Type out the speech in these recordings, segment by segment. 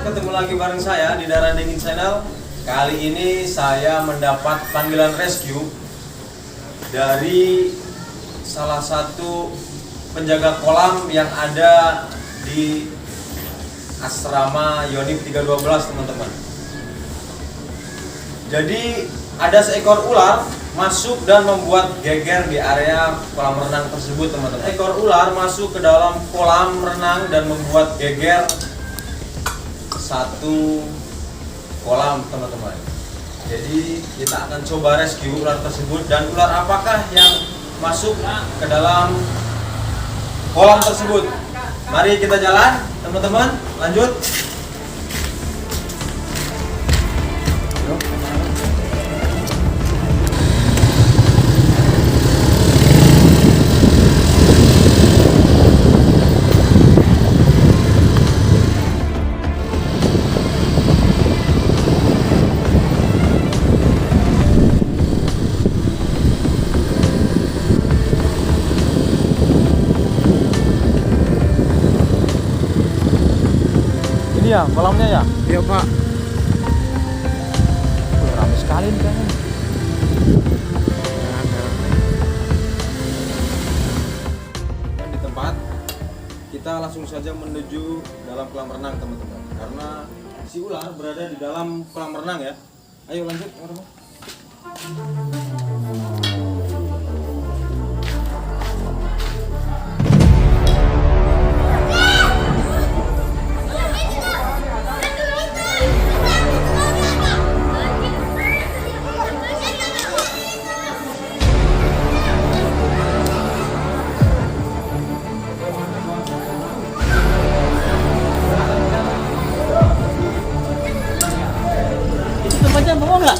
ketemu lagi bareng saya di Darah Dingin Channel. Kali ini saya mendapat panggilan rescue dari salah satu penjaga kolam yang ada di asrama Yonif 312, teman-teman. Jadi ada seekor ular masuk dan membuat geger di area kolam renang tersebut, teman-teman. Ekor ular masuk ke dalam kolam renang dan membuat geger satu kolam, teman-teman. Jadi kita akan coba rescue ular tersebut, dan ular apakah yang masuk ke dalam kolam tersebut. Mari kita jalan, teman-teman. Lanjut. Ini ya kolamnya ya? Iya Pak. Ramai sekali nih kayaknya. Dan di tempat kita langsung saja menuju dalam kolam renang, teman-teman. Karena si ular berada di dalam kolam renang ya. Ayo lanjut, teman-teman. Tempatnya bawa nggak?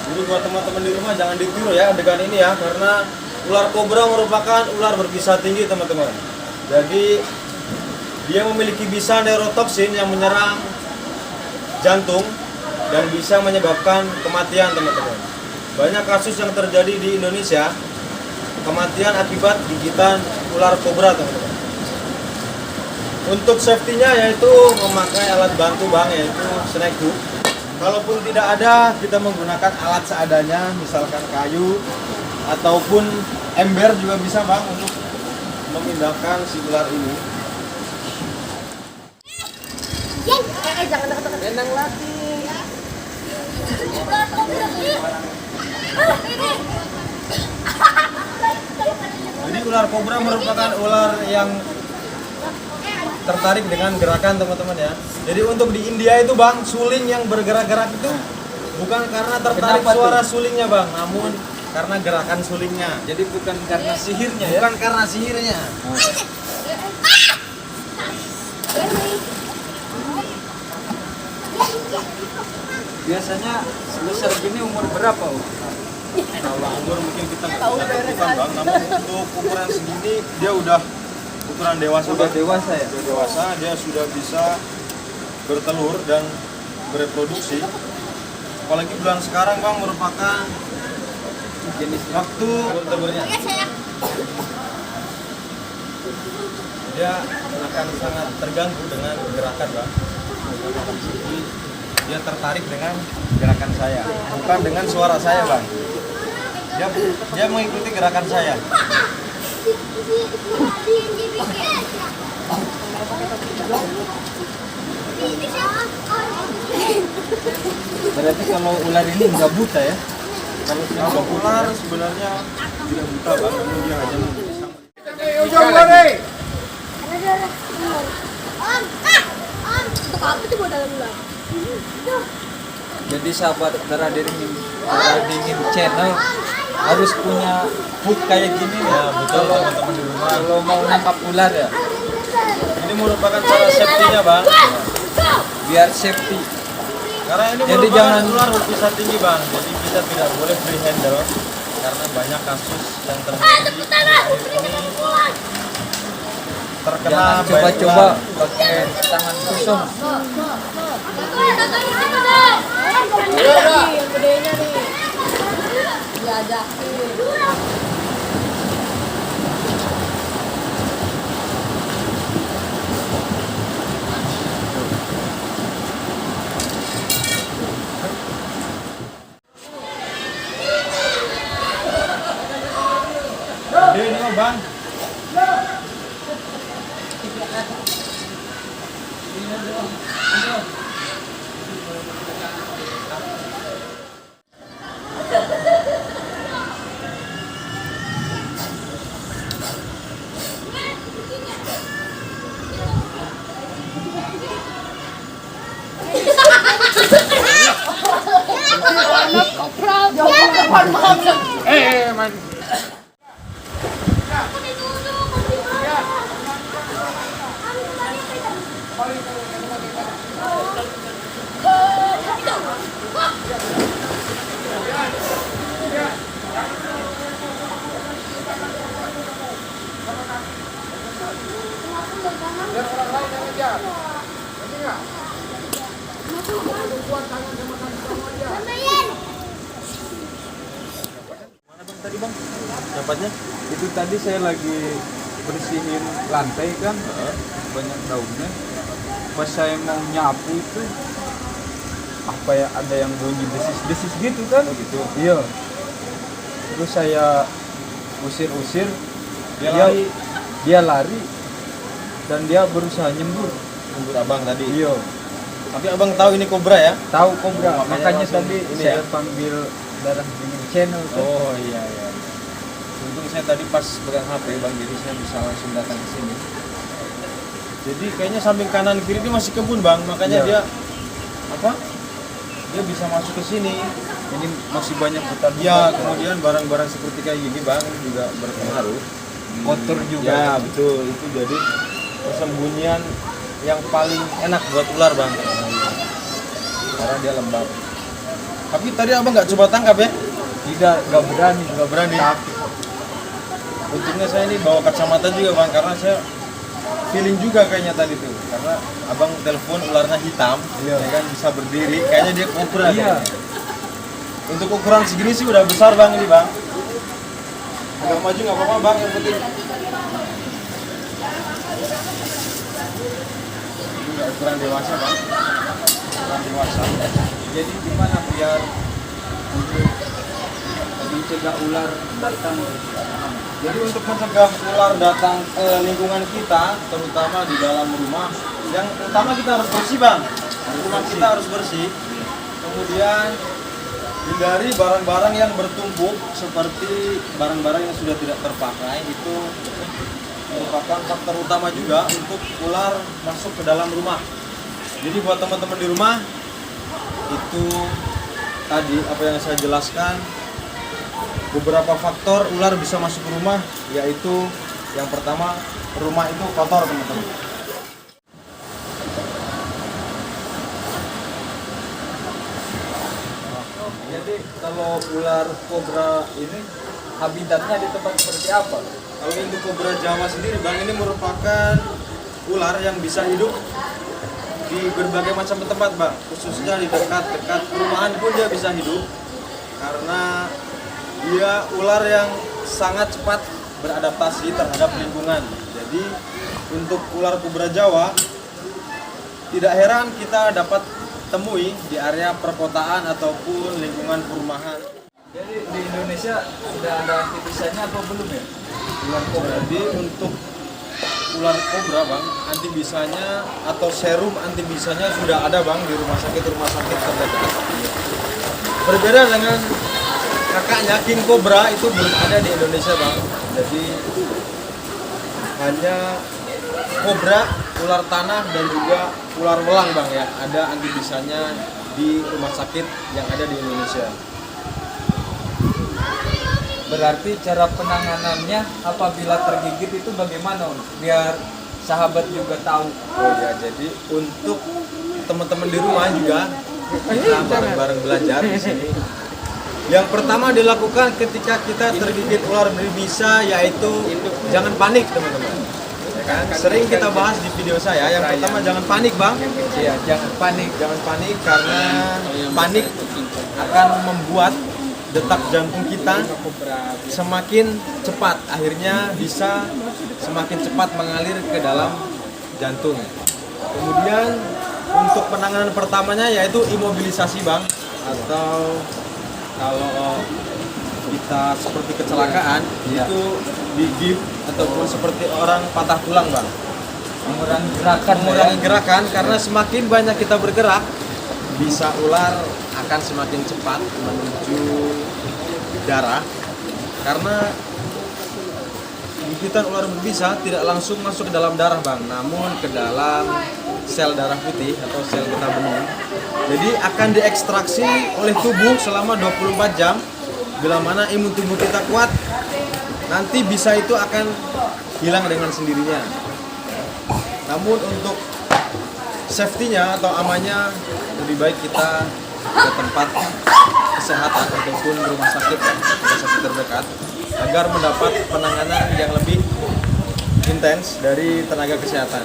Jadi buat teman-teman di rumah jangan ditiru ya adegan ini ya, karena ular kobra merupakan ular berbisa tinggi, teman-teman. Jadi dia memiliki bisa neurotoksin yang menyerang jantung dan bisa menyebabkan kematian, teman-teman. Banyak kasus yang terjadi di Indonesia, kematian akibat gigitan ular kobra, teman-teman. Untuk safety-nya yaitu memakai alat bantu bang, yaitu snake hook. Kalaupun tidak ada, kita menggunakan alat seadanya, misalkan kayu ataupun ember juga bisa bang, untuk memindahkan si ular ini. Jangan dekat-dekat. Endang lagi. Jadi ular kobra merupakan ular yang tertarik dengan gerakan, teman-teman ya. Jadi untuk di India itu bang, suling yang bergerak-gerak itu bukan karena tertarik Kenapa suara tuh? sulingnya bang, namun karena gerakan sulingnya. Jadi bukan karena sihirnya ya? Bukan karena sihirnya. Biasanya sebesar gini umur berapa? Kalau umur mungkin kita nggak bisa tentukan bang, namun untuk ukuran segini dia udah ukuran dewasa. Sudah Bang. dewasa ya? Sudah dewasa, dia sudah bisa bertelur dan bereproduksi. Apalagi bulan sekarang bang merupakan Jenis waktu bertelurnya. Dia akan sangat terganggu dengan gerakan bang. Jadi dia tertarik dengan gerakan saya, bukan dengan suara saya bang. Dia mengikuti gerakan saya. Berarti kalau ular ini nggak buta ya? Kalau ular sebenarnya tidak buta bang, namun dia hanya bisa. Apa tuh buat dalam ular? Jadi sahabat Darah Dingin Channel harus punya hook kayak gini Ya betul teman-teman di rumah. kalau mau nangkap ular ya, Ini merupakan cara safety-nya bang. biar safety. Karena ini Jadi merupakan jangan- ular berbisa tinggi bang, jadi kita tidak boleh free handle karena banyak kasus yang terjadi di air ini terkena Jangan bait coba-coba ular. pakai tangan kosong. Yang gedenya nih. Diajakin. Gede ini mah bang. Mana bang tadi bang? Dapatnya? Itu tadi saya lagi bersihin lantai kan, banyak daunnya. Pas saya mau nyapu itu, apa ya, ada yang bunyi desis-desis gitu kan? Oh gitu. Iya. Terus saya usir-usir, dia lari dan dia berusaha nyembur. Menurut abang tadi. Iya. Tapi abang tahu ini kobra ya? Tahu kobra, Oh, makanya langsung tadi ini saya ya? panggil darah dingin channel kan. Oh iya iya. Untung saya tadi pas pegang HP bang, jadi saya bisa langsung datang ke sini. Jadi kayaknya samping kanan kiri dia masih kebun bang, makanya Iya. dia apa? Dia bisa masuk ke sini. Ini masih banyak hutan. Ya kemudian barang-barang seperti kayak gini bang juga berpengaruh. Kotor juga. Ya betul, itu jadi persembunyian yang paling enak buat ular bang. Karena dia lembab. Tapi tadi abang nggak coba tangkap ya? Tidak, nggak berani. Nggak berani. Takut. Untungnya saya ini bawa kacamata juga bang, karena saya feeling juga kayaknya tadi tuh, karena abang telepon ularnya hitam, Iya. ya kan bisa berdiri, kayaknya dia kobra. Iya. Kayaknya. Untuk ukuran segini sih udah besar bang ini bang. Agak maju nggak apa-apa bang, yang penting. Ini udah ukuran dewasa bang, ukuran dewasa. Jadi gimana biar untuk mencegah ular datang? Jadi untuk mencegah ular datang ke lingkungan kita, terutama di dalam rumah, yang utama kita harus bersih bang. Rumah kita harus bersih. Kemudian hindari barang-barang yang bertumpuk seperti barang-barang yang sudah tidak terpakai, itu merupakan faktor utama juga untuk ular masuk ke dalam rumah. Jadi buat teman-teman di rumah, itu tadi apa yang saya jelaskan, beberapa faktor ular bisa masuk ke rumah, yaitu yang pertama, rumah itu kotor teman-teman. Jadi kalau ular kobra ini habitatnya di tempat seperti apa? Kalau untuk kobra Jawa sendiri bang, ini merupakan ular yang bisa hidup di berbagai macam tempat bang, khususnya di dekat-dekat perumahan pun dia bisa hidup, karena dia ular yang sangat cepat beradaptasi terhadap lingkungan. Jadi untuk ular kobra Jawa, tidak heran kita dapat temui di area perkotaan ataupun lingkungan perumahan. Jadi di Indonesia sudah ada anti-bisanya apa belum ya? Ular kobra. Jadi untuk ular kobra bang, antibisanya atau serum antibisanya sudah ada bang di rumah sakit terdekat. Berbeda dengan kakaknya King Cobra, itu belum ada di Indonesia bang. Jadi hanya kobra, ular tanah dan juga ular welang bang ya, ada antibisanya di rumah sakit yang ada di Indonesia. Berarti cara penanganannya apabila tergigit itu bagaimana? Biar sahabat juga tahu. Oh ya, jadi untuk teman-teman di rumah juga kita bareng-bareng belajar di sini. Yang pertama dilakukan ketika kita tergigit ular berbisa, yaitu jangan panik teman-teman. Ya Ya kan? Sering kita bahas di video saya. Yang pertama jangan panik bang. Iya, jangan panik. Jangan panik karena panik akan membuat detak jantung kita semakin cepat. Akhirnya bisa semakin cepat mengalir ke dalam jantung. Kemudian untuk penanganan pertamanya yaitu imobilisasi bang, atau kalau kita seperti kecelakaan itu di GIF ataupun seperti orang patah tulang bang, mengurangi gerakan karena semakin banyak kita bergerak bisa ular akan semakin cepat menuju darah karena gigitan ular berbisa tidak langsung masuk ke dalam darah bang, namun ke dalam sel darah putih atau sel getah bening. Jadi akan diekstraksi oleh tubuh selama 24 jam. Bila mana imun tubuh kita kuat, nanti bisa itu akan hilang dengan sendirinya. Namun untuk safety-nya atau amannya lebih baik kita ke tempat kesehatan ataupun rumah sakit terdekat agar mendapat penanganan yang lebih intens dari tenaga kesehatan.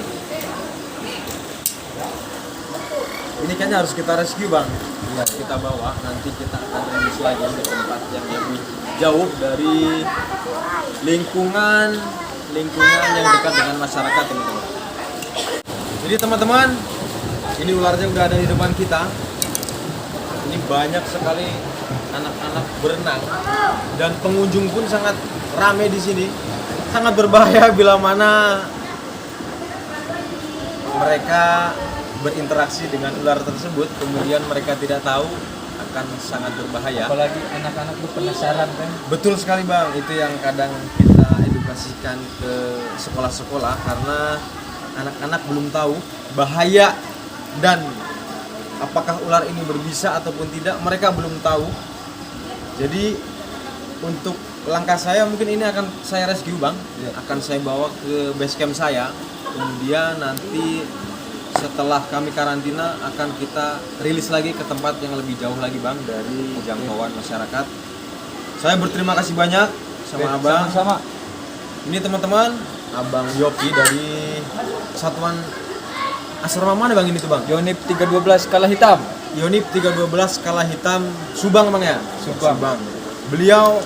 Ini kayaknya harus kita rescue bang, ya, kita bawa, nanti kita akan rilis lagi ke tempat yang lebih jauh dari lingkungan yang dekat dengan masyarakat teman-teman. Jadi teman-teman, ini ularnya udah ada di depan kita. Ini banyak sekali anak-anak berenang dan pengunjung pun sangat ramai di sini. Sangat berbahaya bila mana mereka berinteraksi dengan ular tersebut, kemudian mereka tidak tahu, akan sangat berbahaya. Apalagi anak-anak tuh penasaran kan. Betul sekali bang, itu yang kadang kita edukasikan ke sekolah-sekolah karena anak-anak belum tahu bahaya dan apakah ular ini berbisa ataupun tidak, mereka belum tahu. Jadi untuk langkah saya mungkin ini akan saya rescue bang, akan saya bawa ke base camp saya, kemudian nanti setelah kami karantina akan kita rilis lagi ke tempat yang lebih jauh lagi bang dari jangkauan masyarakat. Saya berterima kasih banyak sama abang. Sama-sama. Ini teman-teman, abang Yopi dari satuan asrama mana bang ini tuh bang? Yonip 312 Kala Hitam. Yonip 312 Kala Hitam Subang bang ya? Subang. Beliau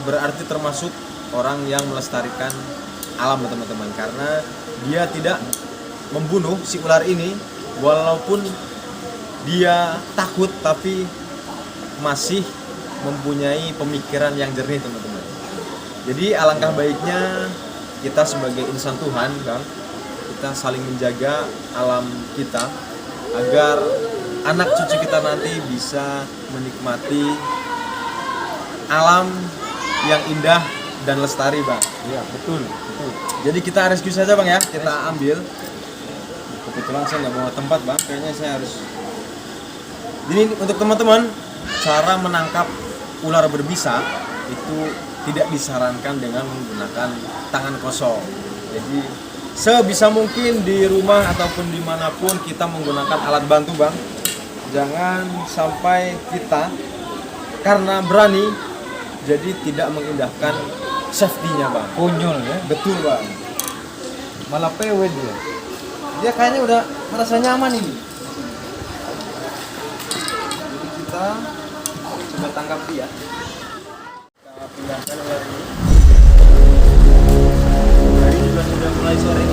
berarti termasuk orang yang melestarikan alam teman-teman karena dia tidak membunuh si ular ini walaupun dia takut tapi masih mempunyai pemikiran yang jernih teman-teman. Jadi alangkah baiknya kita sebagai insan Tuhan bang, kita saling menjaga alam kita agar anak cucu kita nanti bisa menikmati alam yang indah dan lestari bang. Iya betul. Jadi kita rescue saja bang ya, kita ambil. Kebetulan saya nggak bawa tempat bang, kayaknya saya harus. Jadi untuk teman-teman, cara menangkap ular berbisa itu tidak disarankan dengan menggunakan tangan kosong. Jadi sebisa mungkin di rumah ataupun dimanapun kita menggunakan alat bantu bang. Jangan sampai kita karena berani jadi tidak mengindahkan safety-nya bang. Konyol ya. Betul bang. Malah PW dia. Dia kayaknya udah merasa nyaman ini. Jadi kita coba tangkap dia. Kita pindahkan ular ini. Hari juga sudah mulai sore.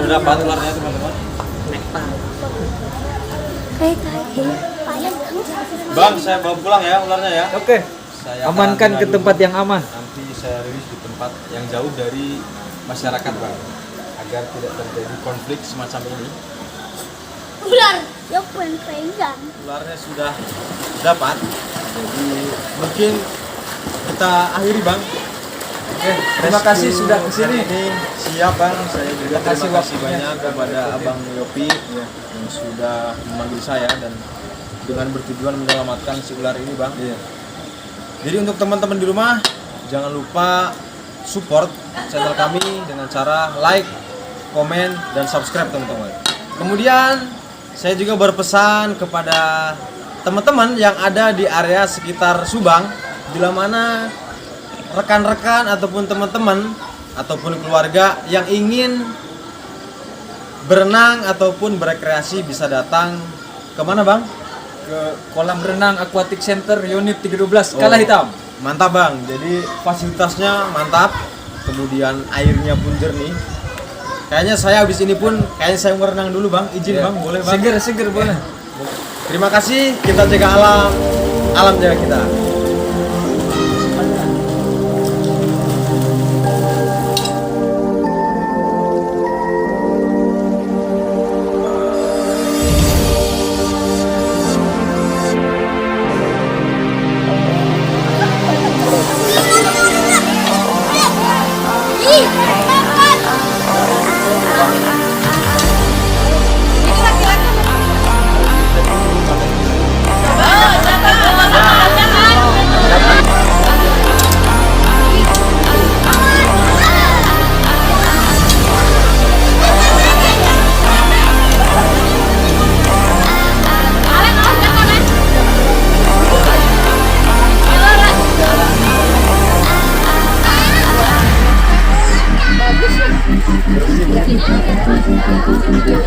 Udah dapat ularnya teman-teman. Bang, saya bawa pulang ya ularnya ya. Oke. Saya Amankan karantina ke dulu. tempat yang aman. Nanti saya rilis di tempat yang jauh dari masyarakat, Bang, agar tidak terjadi konflik semacam ini. Ular. Ya pun pegang. Ularnya sudah dapat. Jadi mungkin kita akhiri, Bang. Oke, terima kasih Rescue sudah kesini. hari ini. Siap, Bang. Saya juga Terima kasih terima kasih waktunya banyak sudah kepada berkenan. Abang Yopi yang sudah memanggil saya dan dengan bertujuan menyelamatkan si ular ini, Bang. Iya. Jadi untuk teman-teman di rumah, jangan lupa support channel kami dengan cara like, komen, dan subscribe, teman-teman. Kemudian saya juga berpesan kepada teman-teman yang ada di area sekitar Subang, bila mana rekan-rekan ataupun teman-teman ataupun keluarga yang ingin berenang ataupun berekreasi bisa datang kemana, Bang? Ke kolam renang Aquatic Center Unit 312 Kala Hitam. Mantap, Bang. Jadi fasilitasnya mantap, kemudian airnya pun jernih. Kayaknya saya habis ini pun kayaknya saya mau renang dulu, Bang. Izin, Bang, boleh, Bang? Seger boleh. Terima kasih, kita jaga alam, alam jaga kita. Bagus ya.